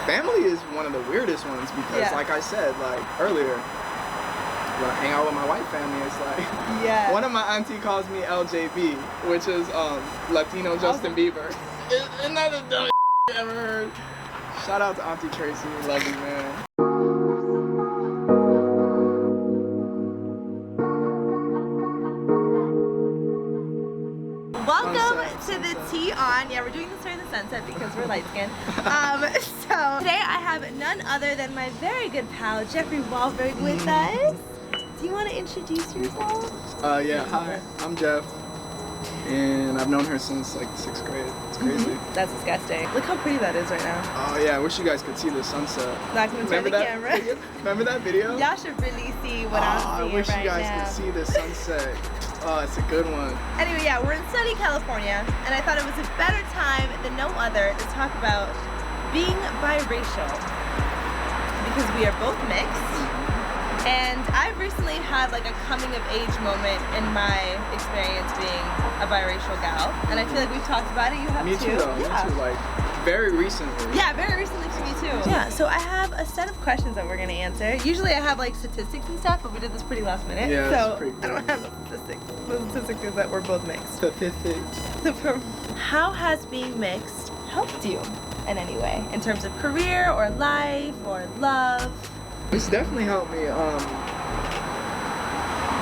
Family is one of the weirdest ones because, like I said, like earlier, when I hang out with my white family, it's like one of my auntie calls me LJB, which is Latino Justin Bieber. Isn't that the dumbest you ever heard? Shout out to Auntie Tracy, we love you, man. Welcome to the Tea On. Yeah, we're doing this during the sunset because we're light skinned. So today I have none other than my very good pal JeffWahlbrg with us. Do you want to introduce yourself? Yeah, hi, I'm Jeff, and I've known her since like 6th grade. It's crazy. That's disgusting. Look how pretty that is right now. Oh yeah, I wish you guys could see the sunset. Not gonna turn the camera. Remember that video? Y'all should really see what I'm seeing right now. I wish you guys could see the sunset. Oh, it's a good one. Anyway, yeah, we're in sunny California, and I thought it was a better time than no other to talk about being biracial, because we are both mixed. And I've recently had like a coming of age moment in my experience being a biracial gal. And I feel like we've talked about it. You have Me too, though. Yeah. Me too, like very recently. Yeah, very recently for me too. Yeah, so I have a set of questions that we're gonna answer. Usually I have like statistics and stuff, but we did this pretty last minute. Yeah, so pretty good. I don't have the statistics. The statistic is that we're both mixed. Statistics. So how has being mixed helped you in any way? In terms of career or life or love? It's definitely helped me.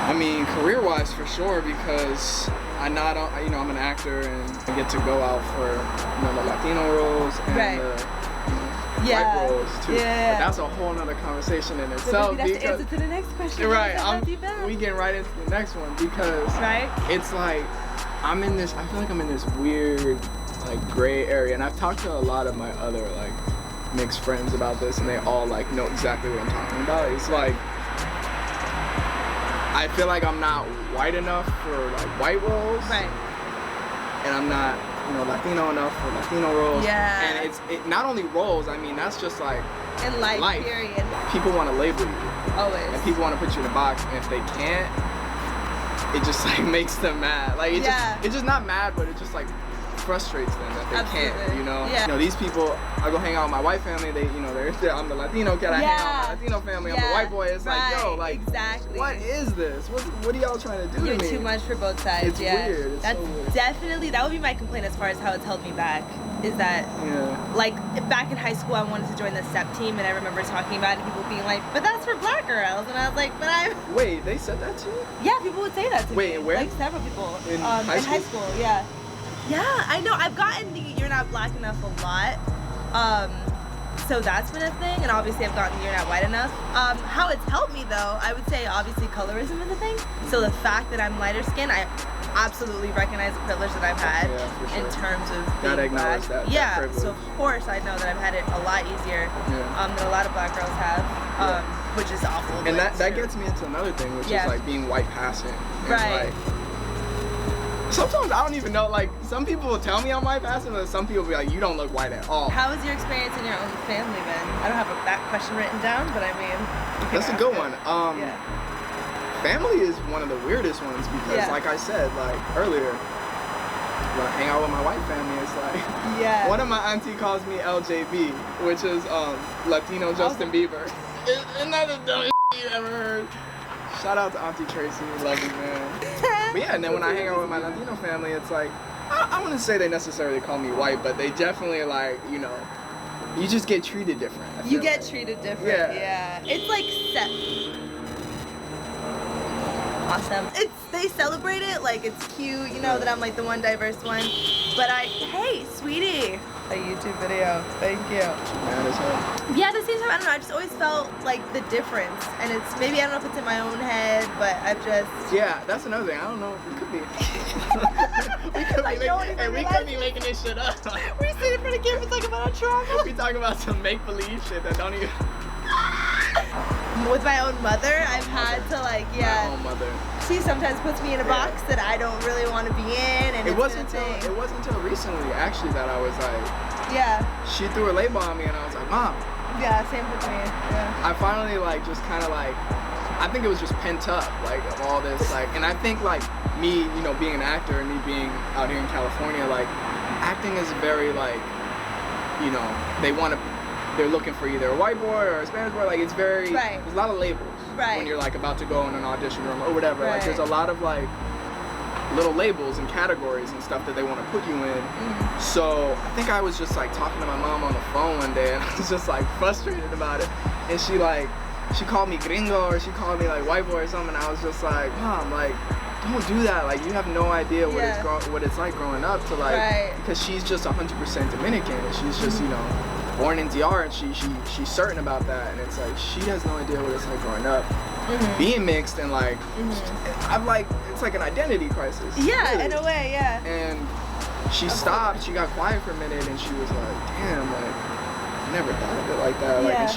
I mean, career-wise for sure, because I'm an actor and I get to go out for the Latino roles and the white roles too. Yeah. But that's a whole nother conversation in itself. So maybe that's the answer to the next question. Right. We get right into the next one because it's like I feel like I'm in this weird like gray area, and I've talked to a lot of my other like mixed friends about this, and they all like know exactly what I'm talking about. It's like I feel like I'm not white enough for like white roles, and I'm not Latino enough for Latino roles. Yeah. And it's not only roles. I mean, that's just like in life. Period. People want to label you always, and people want to put you in a box, and if they can't, it just like makes them mad. Like it's just not mad, but it just like frustrates them that they can't, You know, these people, I go hang out with my white family, I'm the Latino kid, I hang out with my Latino family, I'm the white boy, it's like, yo, like, what is this? What are y'all trying to do You're to me? Too much for both sides, It's weird, it's so weird. Definitely, that would be my complaint as far as how it's held me back, is that, like, back in high school, I wanted to join the SEP team, and I remember talking about it, and people being like, but that's for black girls, and I was like, but I'm... Wait, they said that to you? Yeah, people would say that to me. Wait, where? Like, several people. In high school? Yeah. Yeah, I know. I've gotten the "you're not black enough" a lot, so that's been a thing. And obviously, I've gotten the "you're not white enough." How it's helped me, though, I would say obviously colorism is a thing. So the fact that I'm lighter skinned, I absolutely recognize the privilege that I've had in terms of being black. That so of course I know that I've had it a lot easier than a lot of black girls have, which is awful. And that gets me into another thing, which is like being white passing. And sometimes I don't even know, like, some people will tell me I'm white passing, but some people will be like, you don't look white at all. How was your experience in your own family then? I don't have that question written down, but I mean... That's a good one. Family is one of the weirdest ones because, like I said, like, earlier, when I hang out with my white family, it's like, one of my auntie calls me LJB, which is Latino Justin Bieber. Isn't that the dumbest you ever heard? Shout out to Auntie Tracy, we love you, man. But yeah, and then when I hang out with my Latino family, it's like, I wouldn't say they necessarily call me white, but they definitely like, you just get treated different. You get treated different, yeah. It's like awesome. They celebrate it, like it's cute, that I'm like the one diverse one. But hey, sweetie. A YouTube video. Thank you. Mad as hell. Yeah, at the same time, I don't know. I just always felt like the difference, and it's maybe I don't know if it's in my own head, but I've just that's another thing. I don't know. It could be. we could be making this shit up. We sit in front of camera talking about our trauma. We talking about some make believe shit that don't even. With my own mother, I've had to like My own mother. She sometimes puts me in a box that I don't really want to be in, and it wasn't until recently actually that I was like, she threw a label on me, and I was like, Mom. Yeah, same with me. Yeah. I finally like just kind of like, I think it was just pent up like of all this like, and I think like me, being an actor and me being out here in California, like acting is very like, they want to they're looking for either a white boy or a Spanish boy. Like it's very, there's a lot of labels when you're like about to go in an audition room or whatever. Like there's a lot of like little labels and categories and stuff that they want to put you in. So I think I was just like talking to my mom on the phone one day, and I was just like frustrated about it. And she called me gringo, or she called me like white boy or something. And I was just like, Mom, like, don't do that. Like, you have no idea what it's like growing up to like, because she's just 100% Dominican, and she's just, you know, born in DR, and she's certain about that. And it's like, she has no idea what it's like growing up, being mixed, and like, I'm like, it's like an identity crisis. Yeah, really. In a way, And she stopped, she got quiet for a minute, and she was like, damn, like, I never thought of it like that. Like, and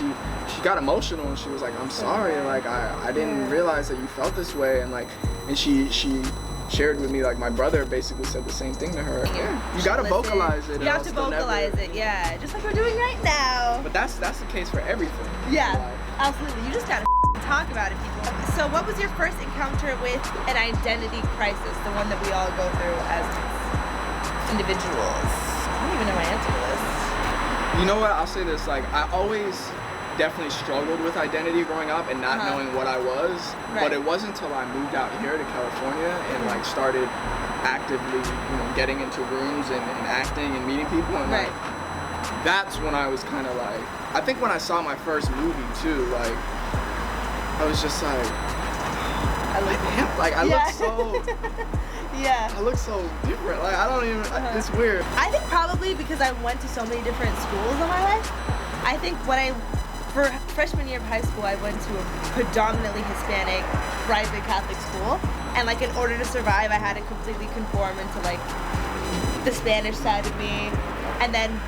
she got emotional, and she was like, I'm sorry, like, I didn't realize that you felt this way. And like, and she shared with me, like, my brother basically said the same thing to her. You gotta vocalize it. You have to vocalize it, just like we're doing right now. But that's the case for everything. Absolutely. You just gotta talk about it, people. So what was your first encounter with an identity crisis, the one that we all go through as individuals? I don't even know my answer to this. You know what, I'll say this, like, I always definitely struggled with identity growing up and not knowing what I was, but it wasn't until I moved out here to California and like started actively, you know, getting into rooms and acting and meeting people, and like, that's when I was kind of like, I think when I saw my first movie too, like, I was just like, I look so, I look so different. Like, I don't even, it's weird. I think probably because I went to so many different schools in my life. I think for freshman year of high school, I went to a predominantly Hispanic private Catholic school. And like, in order to survive, I had to completely conform into like the Spanish side of me. And then,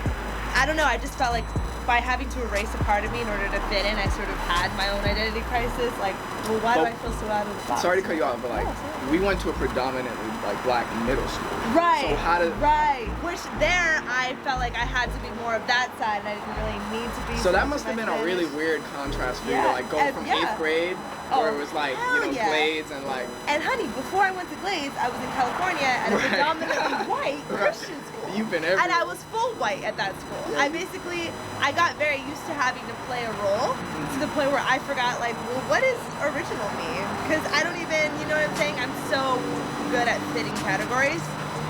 I don't know, I just felt like by having to erase a part of me in order to fit in, I sort of had my own identity crisis. Like, well, why do I feel so out of the box? Sorry to cut you off, but like, we went to a predominantly like black middle school. Right. So how did? Right. Which there, I felt like I had to be more of that side, and I didn't really need to be. So that must have been a really weird contrast for you to like go from 8th grade, where it was like, you know, Glades and like. And honey, before I went to Glades, I was in California at a predominantly white Christian school. You've been everywhere. And I was full white at that school. I got very used to having to play a role to the point where I forgot, like, well, what is original me? Because I don't even, you know what I'm saying? I'm so good at fitting categories.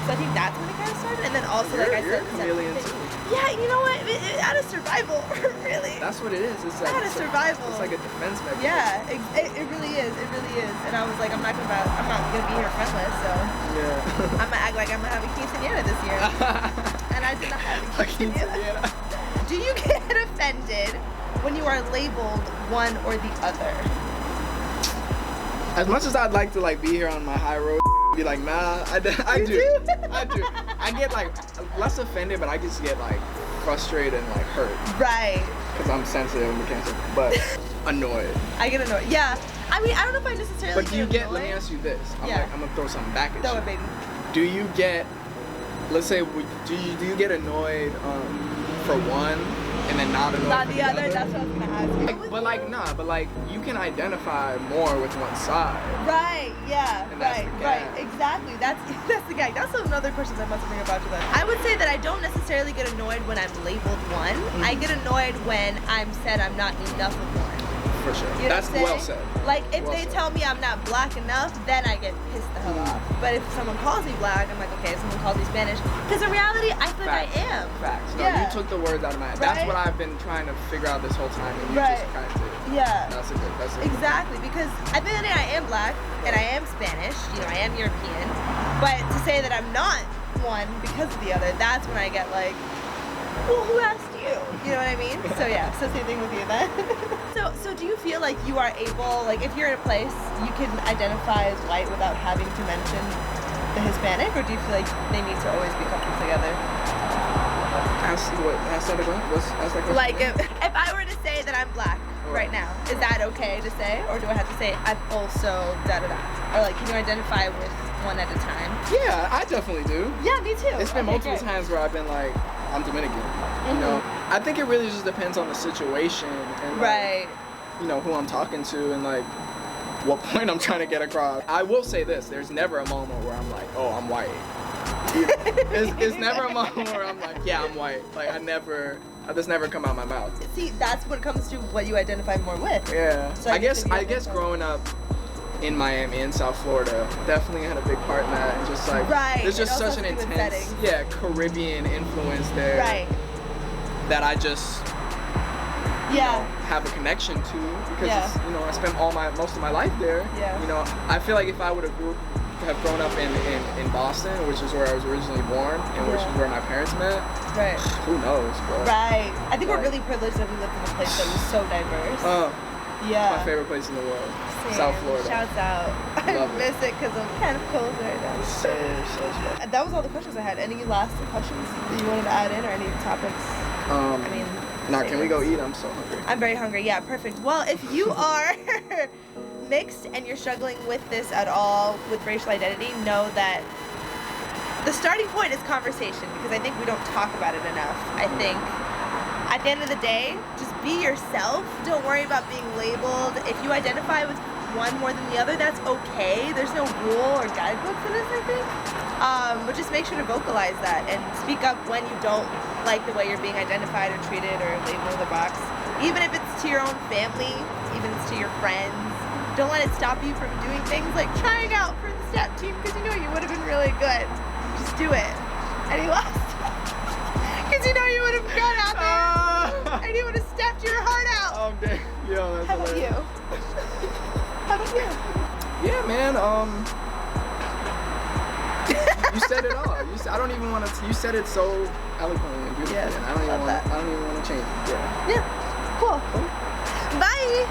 So I think that's when it kind of started. And then also, like I said, you're a chameleon too. Yeah, you know what? Out of survival, really. That's what it is. It's like out of survival. It's like a defense mechanism. Yeah, it really is. It really is. And I was like, I'm not gonna be here friendless. So I'm gonna act like I'm gonna have a quinceañera this year. And I did not have a quinceañera. Do you get offended when you are labeled one or the other? As much as I'd like to like be here on my high road, be like, nah, I do. I do. I get like less offended, but I just get like frustrated and like hurt. Right. Because I'm sensitive and cancer, but annoyed. I get annoyed. Yeah. I mean, I don't know if I necessarily. But do you get? Let me ask you this. I'm gonna throw something back at you. Throw it, baby. Do you get? Let's say, do you get annoyed for one and then not annoyed not for the other? That's what I was gonna ask you. But like you can identify more with one side. Right. Yeah. Right. Exactly. That's the gag. That's another question I must bring about to that. I would say that I don't necessarily get annoyed when I'm labeled one. I get annoyed when I'm said I'm not enough of one. For sure. You know That's well said. Like, if they tell me I'm not black enough, then I get pissed the hell off. But if someone calls me black, I'm like, okay, if someone calls me Spanish. Because in reality, I feel like I am. Facts. No, you took the words out of my head. That's what I've been trying to figure out this whole time, and you just kind of did. Yeah. That's a good. Exactly, because at the end of the day, I am black, and I am Spanish, you know, I am European. But to say that I'm not one because of the other, that's when I get like, well, who asked you? You know what I mean? So yeah, so same thing with you then. So do you feel like you are able, like if you're in a place, you can identify as white without having to mention the Hispanic, or do you feel like they need to always be coupled together? Ask that question. Like if I were to say that I'm black right now, is that okay to say, or do I have to say I'm also da-da-da? Or like, can you identify with one at a time? Yeah, I definitely do. Yeah, me too. It's been multiple times where I've been like, I'm Dominican. You know, I think it really just depends on the situation and like, you know, who I'm talking to and like what point I'm trying to get across. I will say this: there's never a moment where I'm like, oh, I'm white. It's never a moment where I'm like, yeah, I'm white. Like I never This never come out my mouth. See, that's what comes to what you identify more with. Yeah. So I guess growing up in Miami and South Florida definitely had a big part in that, and just like there's just such an intense Caribbean influence there that I just have a connection to, because I spent most of my life there. I feel like if I would have grown up in Boston, which is where I was originally born and which is where my parents met, who knows, bro. I think we're really privileged that we lived in a place that was so diverse. My favorite place in the world. Same. South Florida. Shouts out. I miss it because I'm kind of cold right now. So special. That was all the questions I had. Any last questions that you wanted to add in, or any topics? Can we go eat? I'm so hungry. I'm very hungry. Yeah, perfect. Well, if you are mixed and you're struggling with this at all, with racial identity, know that the starting point is conversation, because I think we don't talk about it enough. I think at the end of the day, just be yourself. Don't worry about being labeled. If you identify with one more than the other, that's okay. There's no rule or guidebooks in this, I think. But just make sure to vocalize that and speak up when you don't like the way you're being identified or treated or labeled or boxed. Even if it's to your own family, even if it's to your friends. Don't let it stop you from doing things like trying out for the step team, because you know you would have been really good. Just do it. And he lost. Because you know you would have gone out there and you would have stepped your heart out. Oh, damn. Yo, that's How about you? How about you? Yeah, man. You said it all. I don't even want to. You said it so eloquently and beautifully, and I don't even want to change it. Yeah. Cool. Bye.